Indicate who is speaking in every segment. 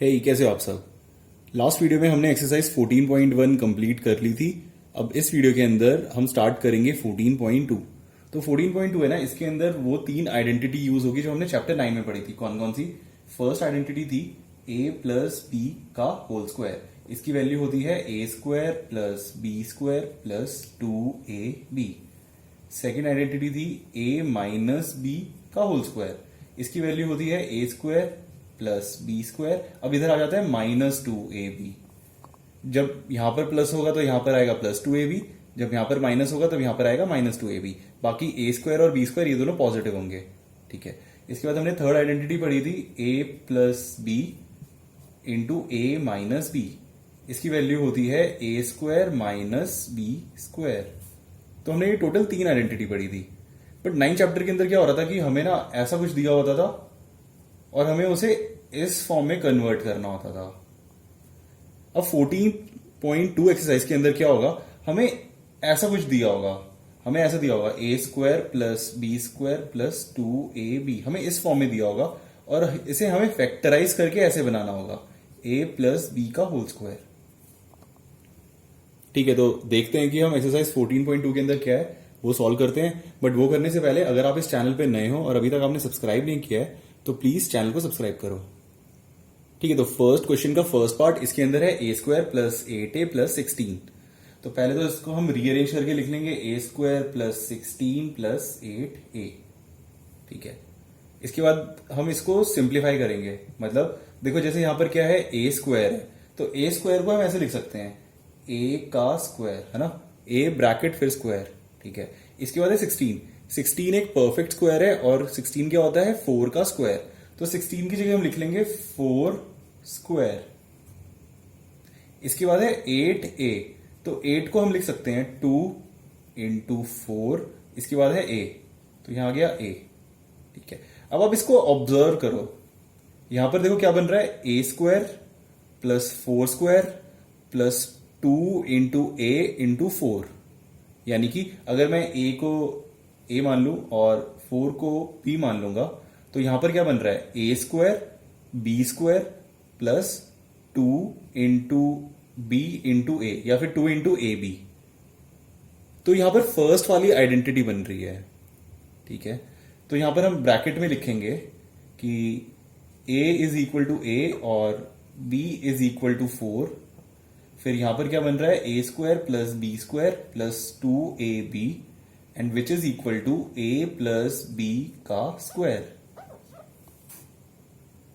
Speaker 1: हे कैसे हो आप सब। लास्ट वीडियो में हमने एक्सरसाइज 14.1 कंप्लीट कर ली थी। अब इस वीडियो के अंदर हम स्टार्ट करेंगे 14.2। तो 14.2 है ना, इसके अंदर वो तीन आइडेंटिटी यूज होगी जो हमने चैप्टर 9 में पढ़ी थी। कौन कौन सी? फर्स्ट आइडेंटिटी थी a प्लस बी का होल स्क्वायर। इसकी वैल्यू होती है a square plus B square plus 2ab। Second identity थी a माइनस बी का होल स्क्वायर। इसकी वैल्यू होती है a square plus B square. अब इधर आ जाता है माइनस 2ab। जब यहां पर प्लस होगा तो यहां पर आएगा प्लस 2ab, जब यहां पर माइनस होगा तब यहां पर आएगा माइनस 2ab। बाकी a स्क्वायर और बी स्क्वायर ये दोनों पॉजिटिव होंगे। ठीक है, इसके बाद हमने थर्ड आइडेंटिटी पढ़ी थी a plus b into a minus b. इसकी वैल्यू होती है a square minus b square. तो हमने ये टोटल तीन आइडेंटिटी पढ़ी थी। बट 9 चैप्टर के अंदर क्या हो रहा था कि हमें ना ऐसा कुछ दिया होता था और हमें उसे इस फॉर्म में कन्वर्ट करना होता था। अब 14.2 एक्सरसाइज के अंदर क्या होगा, हमें ऐसा कुछ दिया होगा। हमें ऐसा दिया होगा a square plus B square plus 2ab। हमें इस फॉर्म में दिया होगा और इसे हमें फैक्टराइज करके ऐसे बनाना होगा a प्लस बी का होल स्क्वायर। ठीक है, तो देखते हैं कि हम एक्सरसाइज 14.2 के अंदर क्या है वो सॉल्व करते हैं। बट वो करने से पहले अगर आप इस चैनल पे नए हो और अभी तक आपने सब्सक्राइब नहीं किया है तो प्लीज चैनल को सब्सक्राइब करो। ठीक है, तो फर्स्ट क्वेश्चन का फर्स्ट पार्ट इसके अंदर है a square plus 8a plus 16। तो पहले तो इसको हम रीअरेंज करके लिख लेंगे a square plus 16 plus 8a। ठीक है, इसके बाद हम इसको सिंप्लीफाई करेंगे। मतलब देखो जैसे यहां पर क्या है a स्क्वायर है, तो a स्क्वायर को हम ऐसे लिख सकते हैं a का स्क्वायर, है ना, a ब्रैकेट फिर स्क्वायर। ठीक है, इसके बाद है 16 एक परफेक्ट स्क्वायर है और 16 क्या होता है 4 का स्क्वायर। तो 16 की जगह हम लिख लेंगे 4 स्क्वायर। इसके बाद है 8a, तो 8 को हम लिख सकते हैं 2 इंटू 4। इसके बाद है a, तो यहां आ गया a। ठीक है, अब आप इसको ऑब्जर्व करो। यहां पर देखो क्या बन रहा है a square plus 4 square plus 2 into a into 4। यानी कि अगर मैं a को a मान लूं और 4 को b मान लूंगा तो यहां पर क्या बन रहा है a square B square plus 2 into B into A या फिर 2 इंटू ए बी। तो यहां पर फर्स्ट वाली आइडेंटिटी बन रही है। ठीक है, तो यहां पर हम ब्रैकेट में लिखेंगे कि a is equal to a और b इज इक्वल टू 4। फिर यहां पर क्या बन रहा है a square plus B square plus 2ab and which is equal to a plus b का स्क्वायर।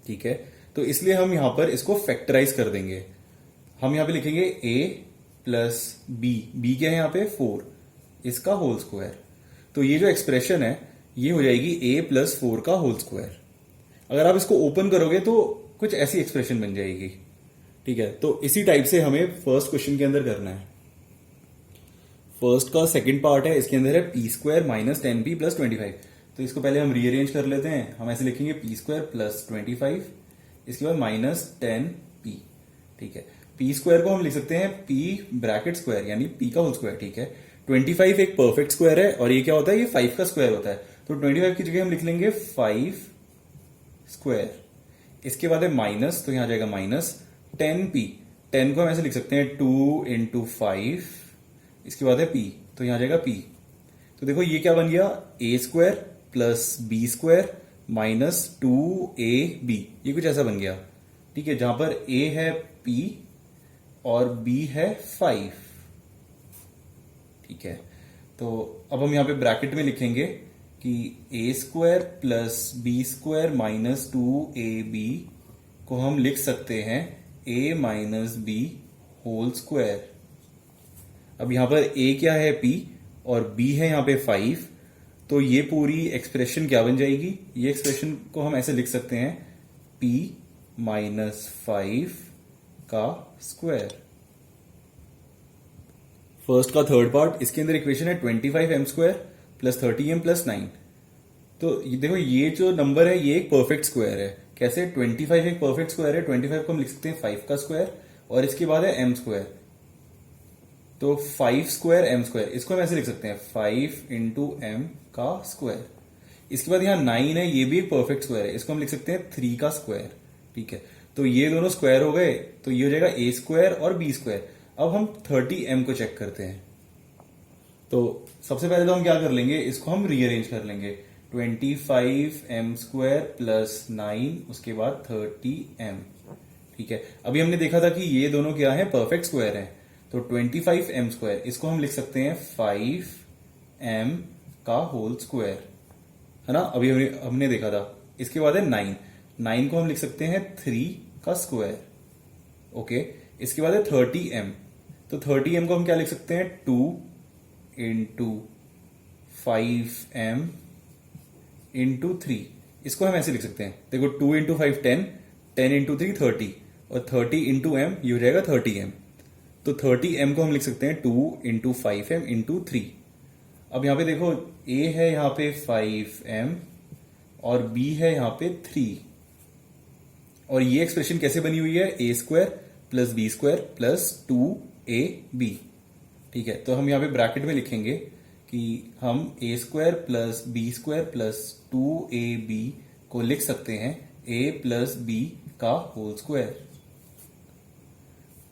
Speaker 1: ठीक है, तो इसलिए हम यहां पर इसको फैक्टराइज कर देंगे। हम यहां पे लिखेंगे a प्लस बी क्या है यहां पे 4, इसका होल स्क्वायर। तो ये जो एक्सप्रेशन है ये हो जाएगी a प्लस 4 का होल स्क्वायर। अगर आप इसको ओपन करोगे तो कुछ ऐसी एक्सप्रेशन बन जाएगी। ठीक है, तो इसी टाइप से हमें फर्स्ट क्वेश्चन के अंदर करना है। फर्स्ट का सेकंड पार्ट है, इसके अंदर है P square minus 10p plus 25। तो इसको पहले हम रीअरेंज कर लेते हैं। हम ऐसे लिखेंगे पी स्क्वायर प्लस 25, इसके बाद माइनस 10p। ठीक है, पी स्क्वायर को हम लिख सकते हैं p ब्रैकेट स्क्वायर यानी p का होल स्क्वायर। ठीक है, 25 एक परफेक्ट स्क्वायर है और ये क्या होता है, ये 5 का स्क्वायर होता है। तो 25 की जगह हम लिख लेंगे 5 स्क्वायर। इसके बाद है माइनस, तो यहां आ जाएगा माइनस 10p। 10 को हम ऐसे लिख सकते हैं 2 इंटू 5। इसके बाद है p, तो यहां आ जाएगा p। तो देखो ये क्या बन गया a square plus B square minus 2ab। ये कुछ ऐसा बन गया। ठीक है, जहां पर a है p और b है 5। ठीक है, तो अब हम यहां पे ब्रैकेट में लिखेंगे कि a square plus B square minus 2ab को हम लिख सकते हैं a minus b whole square. अब यहां पर a क्या है p और b है यहां पे 5, तो ये पूरी एक्सप्रेशन क्या बन जाएगी, ये एक्सप्रेशन को हम ऐसे लिख सकते हैं p माइनस 5 का स्क्वायर। फर्स्ट का थर्ड पार्ट, इसके अंदर इक्वेशन है 25m square plus 30m plus 9। तो देखो ये जो नंबर है ये एक परफेक्ट स्क्वायर है। कैसे? 25 एक परफेक्ट स्क्वायर है, 25 को हम लिख सकते हैं 5 का स्क्वायर और इसके बाद है m स्क्वायर। तो 5 स्क्वायर m स्क्वायर, इसको हम ऐसे लिख सकते हैं 5 इंटू m का स्क्वायर। इसके बाद यहां 9 है, ये भी एक परफेक्ट स्क्वायर है, इसको हम लिख सकते हैं 3 का स्क्वायर। ठीक है, तो ये दोनों स्क्वायर हो गए, तो ये हो जाएगा ए स्क्वायर और बी स्क्वायर। अब हम 30m को चेक करते हैं। तो सबसे पहले तो हम क्या कर लेंगे, इसको हम रीअरेंज कर लेंगे। 25m स्क्वायर प्लस 9, उसके बाद 30m। ठीक है, अभी हमने देखा था कि ये दोनों क्या है, परफेक्ट स्क्वायर है। तो 25m स्क्वायर, इसको हम लिख सकते हैं 5m का होल स्क्वायर, है ना। अभी हमने देखा था। इसके बाद है 9 को हम लिख सकते हैं 3 का स्क्वायर। ओके, इसके बाद है 30m। तो 30m को हम क्या लिख सकते हैं, 2 इंटू 5m इंटू 3। इसको हम ऐसे लिख सकते हैं, देखो 2 इंटू 5 10, 10 इंटू 3 30, और 30 इंटू m ये हो जाएगा 30m। तो 30m को हम लिख सकते हैं 2 इंटू 5m इंटू 3। अब यहां पे देखो a है यहां पे 5m और b है यहां पे 3, और ये एक्सप्रेशन कैसे बनी हुई है, a square plus B square plus 2ab। ठीक है, तो हम यहां पे ब्रैकेट में लिखेंगे कि हम a square plus B square plus 2ab को लिख सकते हैं a प्लस b का होल स्क्वायर।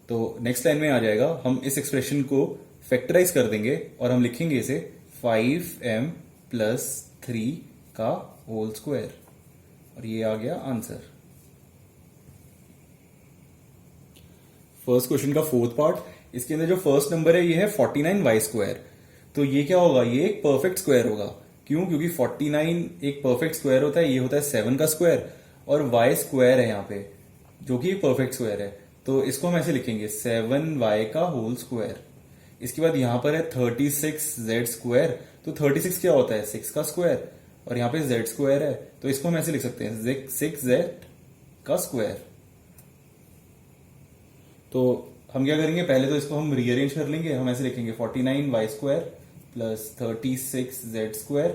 Speaker 1: तो नेक्स्ट लाइन में आ जाएगा, हम इस एक्सप्रेशन को फैक्टराइज कर देंगे और हम लिखेंगे इसे 5m प्लस 3 का होल स्क्वायर, और ये आ गया आंसर। फर्स्ट क्वेश्चन का फोर्थ पार्ट, इसके अंदर जो फर्स्ट नंबर है ये है 49y स्क्वायर। तो ये क्या होगा, ये एक परफेक्ट स्क्वायर होगा। क्यों, क्योंकि 49 एक परफेक्ट स्क्वायर होता है, ये होता है 7 का स्क्वायर, और y स्क्वायर है यहाँ पे जो कि एक परफेक्ट स्क्वायर है। तो इसको हम ऐसे लिखेंगे 7y का होल स्क्वायर। इसके बाद यहां पर है 36z स्क्वायर। तो 36 क्या होता है, 6 का स्क्वायर, और यहाँ पे z स्क्वायर है, तो इसको हम ऐसे लिख सकते हैं 6z का स्क्वायर। तो हम क्या करेंगे, पहले तो इसको हम रीअरेंज कर लेंगे। हम ऐसे लिखेंगे 49y square plus 36z square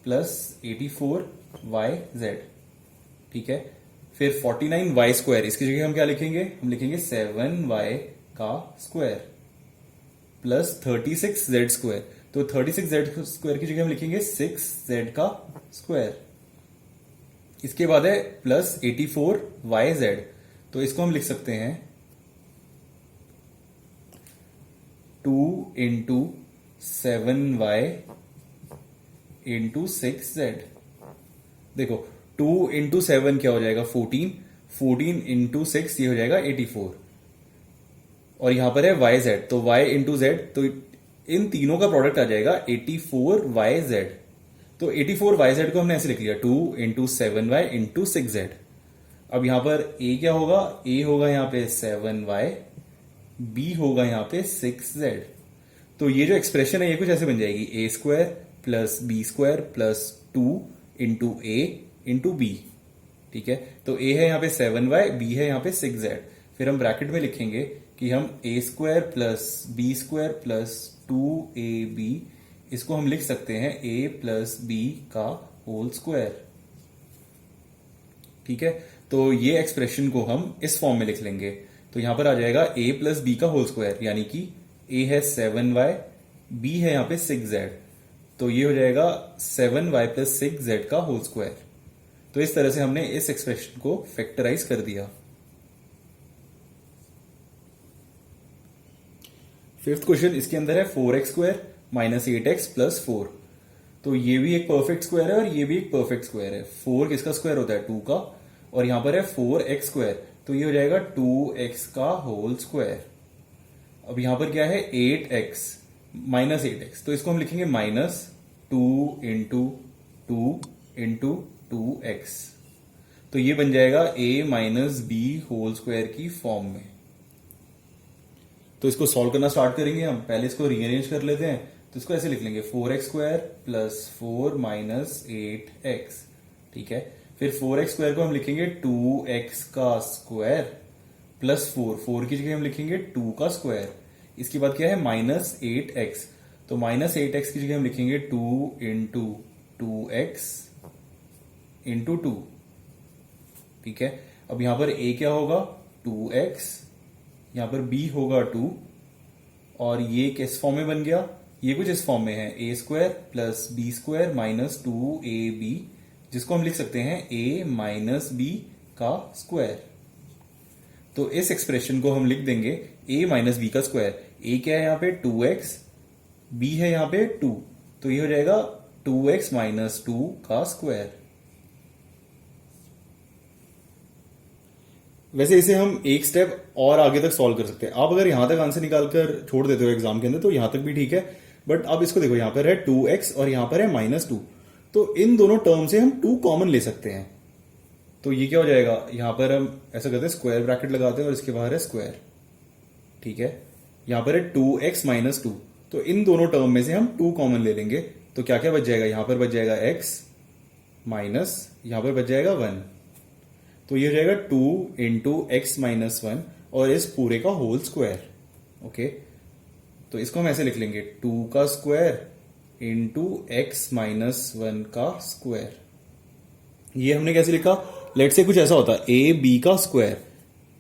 Speaker 1: plus 84yz। ठीक है, फिर 49y स्क्वायर, इसकी जगह हम क्या लिखेंगे, हम लिखेंगे 7y का स्क्वायर प्लस 36z स्क्वायर। तो 36z स्क्वायर की जगह हम लिखेंगे 6z का स्क्वायर। इसके बाद है प्लस 84yz। तो इसको हम लिख सकते हैं 2 इंटू 7y इंटू 6z। देखो 2 इंटू 7 क्या हो जाएगा, 14 इंटू 6 ये हो जाएगा 84, और यहां पर है yz, तो y इंटू z, तो इन तीनों का प्रोडक्ट आ जाएगा 84yz। तो 84yz को हमने ऐसे लिख लिया 2 इंटू 7y इंटू 6z। अब यहां पर a क्या होगा, a होगा यहां पे 7y, b होगा यहां पे 6z। तो ये जो एक्सप्रेशन है ये कुछ ऐसे बन जाएगी, a square plus B square plus 2 into a into b. ठीक है, तो a है यहां पे 7y, b है यहां पे 6z। फिर हम ब्रैकेट में लिखेंगे कि हम a square plus B square plus 2ab, इसको हम लिख सकते हैं a प्लस बी का होल स्क्वायर। ठीक है, तो ये एक्सप्रेशन को हम इस फॉर्म में लिख लेंगे। तो यहां पर आ जाएगा a प्लस बी का होल स्क्वायर, यानी कि a है 7y, b है यहां पे 6z, तो ये हो जाएगा 7y प्लस 6z का होल स्क्वायर। तो इस तरह से हमने इस एक्सप्रेशन को फैक्टराइज कर दिया। फिफ्थ क्वेश्चन, इसके अंदर है 4x square minus 8x plus 4। तो ये भी एक परफेक्ट स्क्वायर है और ये भी एक परफेक्ट स्क्वायर है। 4 किसका स्क्वायर होता है, 2 का, और यहां पर है 4x स्क्वायर, तो ये हो जाएगा 2x का होल स्क्वायर। अब यहां पर क्या है 8x माइनस 8x, तो इसको हम लिखेंगे माइनस 2 इंटू 2 इंटू 2x। तो ये बन जाएगा a minus b whole square की फॉर्म में। तो इसको सॉल्व करना स्टार्ट करेंगे हम। पहले इसको रीअरेंज कर लेते हैं। तो इसको ऐसे लिख लेंगे 4x square plus 4 minus 8x। ठीक है, फिर 4x स्क्वायर को हम लिखेंगे 2x का स्क्वायर प्लस 4 की जगह हम लिखेंगे 2 का स्क्वायर। इसके बाद क्या है माइनस 8x, तो माइनस 8x की जगह हम लिखेंगे 2 इंटू 2x इंटू 2। ठीक है, अब यहां पर a क्या होगा 2x, यहां पर b होगा 2, और ये किस फॉर्म में बन गया, ये कुछ इस फॉर्म में है a square plus B square minus 2ab, जिसको हम लिख सकते हैं a माइनस बी का स्क्वायर। तो इस एक्सप्रेशन को हम लिख देंगे a माइनस बी का स्क्वायर। a क्या है यहाँ पे 2x, b है यहाँ पे 2, तो ये हो जाएगा 2x माइनस 2 का स्क्वायर। वैसे इसे हम एक स्टेप और आगे तक सॉल्व कर सकते हैं। आप अगर यहां तक आंसर निकालकर छोड़ देते हो एग्जाम के अंदर तो यहां तक भी ठीक है, बट अब इसको देखो, यहां पर है 2x और यहां पर है -2, तो इन दोनों टर्म से हम 2 कॉमन ले सकते हैं। तो ये क्या हो जाएगा, यहां पर हम ऐसा करते हैं, स्क्वायर ब्रैकेट लगाते हैं और इसके बाहर है स्क्वायर, ठीक है। यहां पर है 2x माइनस 2, तो इन दोनों टर्म में से हम 2 कॉमन ले लेंगे, तो क्या क्या बच जाएगा, यहां पर बच जाएगा x माइनस, यहां पर बच जाएगा 1, तो ये हो जाएगा 2 इंटू एक्स माइनस 1 और इस पूरे का होल स्क्वायर। ओके, तो इसको हम ऐसे लिख लेंगे 2 का स्क्वायर इंटू एक्स माइनस 1 का स्क्वायर। ये हमने कैसे लिखा, लेट से कुछ ऐसा होता है ए बी का स्क्वायर,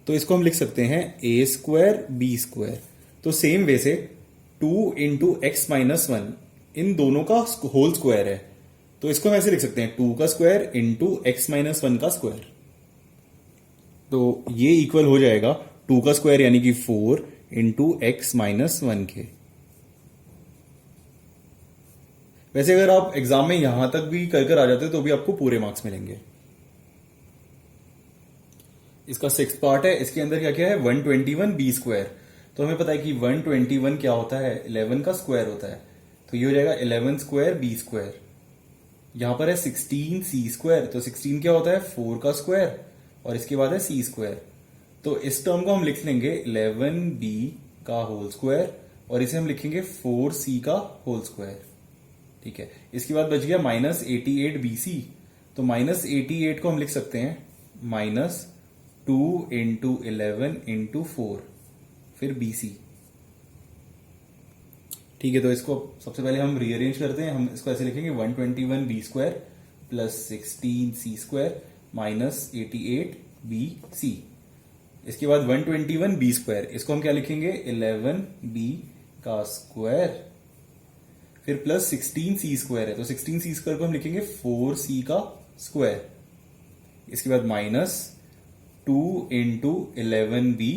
Speaker 1: तो इसको हम लिख सकते हैं ए स्क्वायर बी स्क्वायर। तो सेम वे से 2 इंटू एक्स माइनस 1 इन दोनों का होल स्क्वायर है, तो इसको हम ऐसे लिख सकते हैं 2 का स्क्वायर इंटू एक्स माइनस 1 का स्क्वायर। तो ये इक्वल हो जाएगा 2 का स्क्वायर यानी कि 4 इंटू एक्स माइनस 1 के। वैसे अगर आप एग्जाम में यहां तक भी कर आ जाते तो भी आपको पूरे मार्क्स मिलेंगे। इसका 6th पार्ट है, इसके अंदर क्या क्या है, 121 बी स्क्वायर। तो हमें पता है कि 121 क्या होता है, 11 का स्क्वायर होता है, तो ये हो जाएगा 11 स्क्वायर बी स्क्वायर। यहां पर है 16 सी स्क्वायर, तो 16 क्या होता है, 4 का स्क्वायर और इसके बाद है सी स्क्वायर। तो इस टर्म को हम लिख लेंगे 11b का होल स्क्वायर और इसे हम लिखेंगे 4c का होल स्क्वायर, ठीक है। इसके बाद बच गया -88bc, तो -88 को हम लिख सकते हैं -2 इंटू 11 इंटू 4 फिर bc, ठीक है। तो इसको सबसे पहले हम रीअरेंज करते हैं, हम इसको ऐसे लिखेंगे 121b square plus 16c square minus 88bc। इसके बाद 121b स्क्वायर, इसको हम क्या लिखेंगे 11b का स्क्वायर फिर प्लस 16c स्क्वायर है, तो 16c स्क्वायर को हम लिखेंगे 4c का स्क्वायर। इसके बाद minus 2 into 11b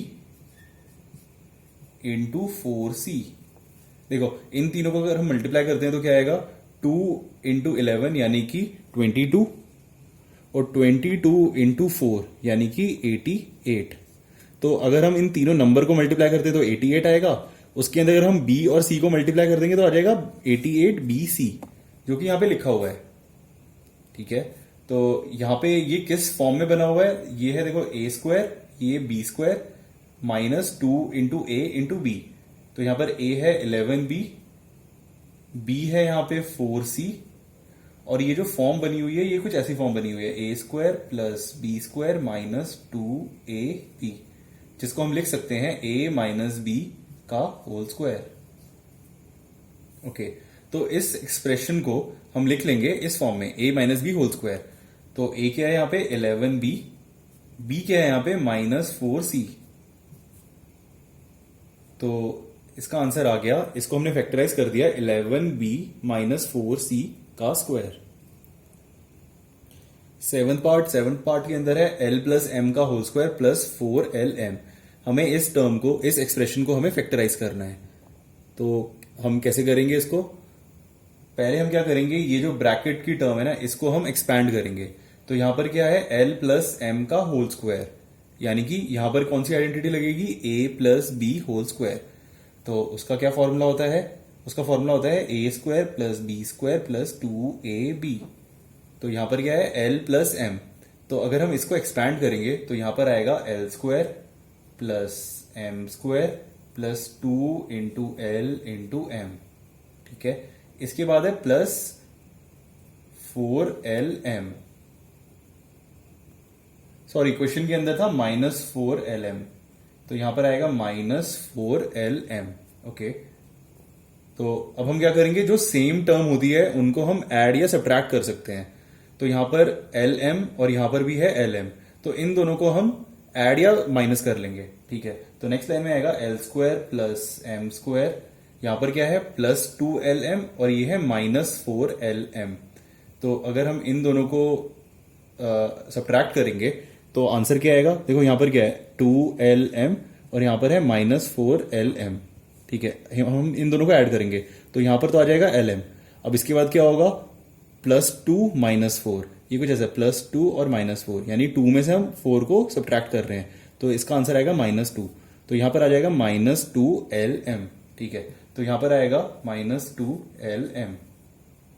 Speaker 1: into 4c। देखो इन तीनों को अगर हम मल्टीप्लाई करते हैं तो क्या आएगा, 2 इंटू 11 यानी कि 22 और 22 इंटू 4 यानी कि 88। तो अगर हम इन तीनों नंबर को मल्टीप्लाई करते हैं तो 88 आएगा, उसके अंदर अगर हम b और c को मल्टीप्लाई कर देंगे तो आ जाएगा 88bc, जो कि यहां पे लिखा हुआ है, ठीक है। तो यहां पे ये किस फॉर्म में बना हुआ है, ये है देखो a स्क्वायर, ये b square minus 2 into a into b। तो यहां पर a है 11b, b है यहां पे 4c और ये जो फॉर्म बनी हुई है ये कुछ ऐसी फॉर्म बनी हुई है A square plus B square minus 2ab, जिसको हम लिख सकते हैं a माइनस बी का होल स्क्वायर। ओके, तो इस एक्सप्रेशन को हम लिख लेंगे इस फॉर्म में a minus b whole square. तो a क्या है यहां पे 11b, b क्या है यहां पे -4c। तो इसका आंसर आ गया, इसको हमने फैक्टराइज कर दिया 11b माइनस 4c का स्क्वायर। 7th पार्ट के अंदर है l प्लस एम का होल स्क्वायर प्लस 4lm। हमें इस टर्म को, इस एक्सप्रेशन को हमें फैक्टराइज करना है। तो हम कैसे करेंगे इसको, पहले हम क्या करेंगे, ये जो ब्रैकेट की टर्म है ना इसको हम एक्सपैंड करेंगे। तो यहां पर क्या है l प्लस एम का होल स्क्वायर, यानी कि यहां पर कौन सी आइडेंटिटी लगेगी, a plus b whole square. तो उसका क्या फॉर्मूला होता है, उसका फॉर्मूला होता है a square plus B square plus 2ab। तो यहां पर क्या है l प्लस एम, तो अगर हम इसको एक्सपैंड करेंगे तो यहां पर आएगा l square plus m square plus 2 into l into m, ठीक है। इसके बाद है प्लस 4lm, सॉरी क्वेश्चन के अंदर था -4lm, तो यहां पर आएगा -4lm। ओके, तो अब हम क्या करेंगे, जो सेम टर्म होती है उनको हम ऐड या सब्ट्रैक्ट कर सकते हैं। तो यहां पर lm और यहां पर भी है lm, तो इन दोनों को हम ऐड या माइनस कर लेंगे, ठीक है। तो नेक्स्ट लाइन में आएगा l square plus m square, यहां पर क्या है प्लस 2lm और ये है -4lm। तो अगर हम इन दोनों को सब्ट्रैक्ट करेंगे तो आंसर क्या आएगा? देखो यहां पर क्या है, 2LM और यहां पर है -4LM। ठीक है, हम इन दोनों को ऐड करेंगे तो यहां पर तो आ जाएगा LM। अब इसके बाद क्या होगा, +2 -4, ये कुछ ऐसा +2 और -4, यानी 2 में से हम 4 को सब्ट्रैक्ट कर रहे हैं, तो इसका आंसर आएगा -2। तो यहां पर आ जाएगा -2LM। ठीक है, तो यहां पर आएगा -2LM।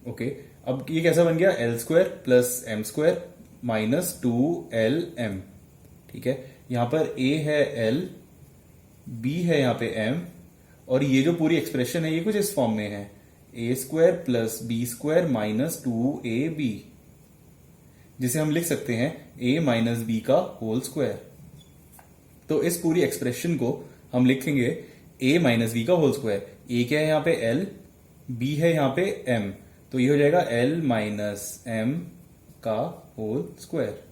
Speaker 1: ओके, अब ये कैसा बन गया, L² + M² -2LM। ठीक है, यहां पर A है L, B है यहां पे M, और ये जो पूरी एक्सप्रेशन है ये कुछ इस फॉर्म में है, A² + B² -2AB, जिसे हम लिख सकते हैं A - B का होल स्क्वायर। तो इस पूरी एक्सप्रेशन को हम लिखेंगे A - B का होल स्क्वायर। A क्या है यहां पे L, B है यहां पे M, तो ये हो जाएगा L - M का होल स्क्वायर।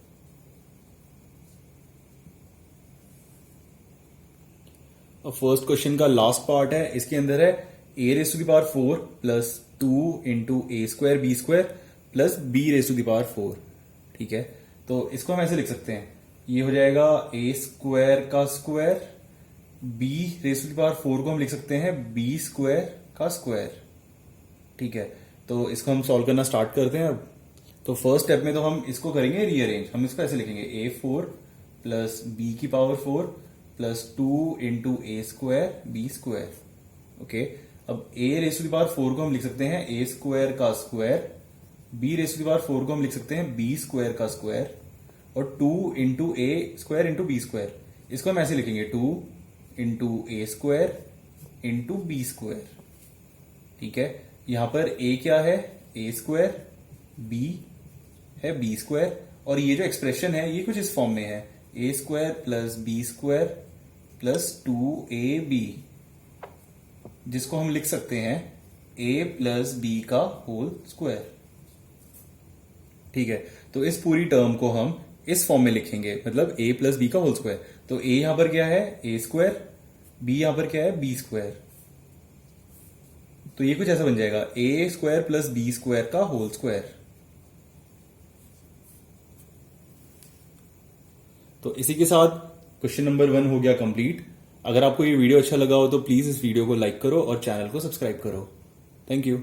Speaker 1: अब फर्स्ट क्वेश्चन का लास्ट पार्ट है, इसके अंदर है A⁴ + 2 × A² B² + B⁴। ठीक है, तो इसको हम ऐसे लिख सकते हैं, ये हो जाएगा A² का स्क्वायर, B⁴ को हम लिख सकते हैं B² का स्क्वायर। ठीक है, तो इसको हम सॉल्व करना स्टार्ट करते हैं अब। तो फर्स्ट स्टेप में तो हम इसको करेंगे रीअरेंज, हम इसको ऐसे लिखेंगे A4 + B⁴ + 2 × A² B²। Okay, अब A⁴ को हम लिख सकते हैं A² का स्क्वायर, B⁴ को हम लिख सकते हैं B² का स्क्वायर, और 2 × A² × B², इसको हम ऐसे लिखेंगे 2 × A² × B²। ठीक है, यहां पर A क्या है, A², B है B², और ये जो एक्सप्रेशन है ये कुछ इस फॉर्म में है, A² + B² + 2AB, जिसको हम लिख सकते हैं A + B का होल स्क्वायर। ठीक है, तो इस पूरी टर्म को हम इस फॉर्म में लिखेंगे, मतलब A + B का होल स्क्वायर। तो A यहां पर क्या है, A², B यहां पर क्या है, B², तो ये कुछ ऐसा बन जाएगा A² + B² का होल स्क्वायर। तो इसी के साथ क्वेश्चन नंबर 1 हो गया कंप्लीट। अगर आपको ये वीडियो अच्छा लगा हो तो प्लीज इस वीडियो को लाइक करो और चैनल को सब्सक्राइब करो। Thank you.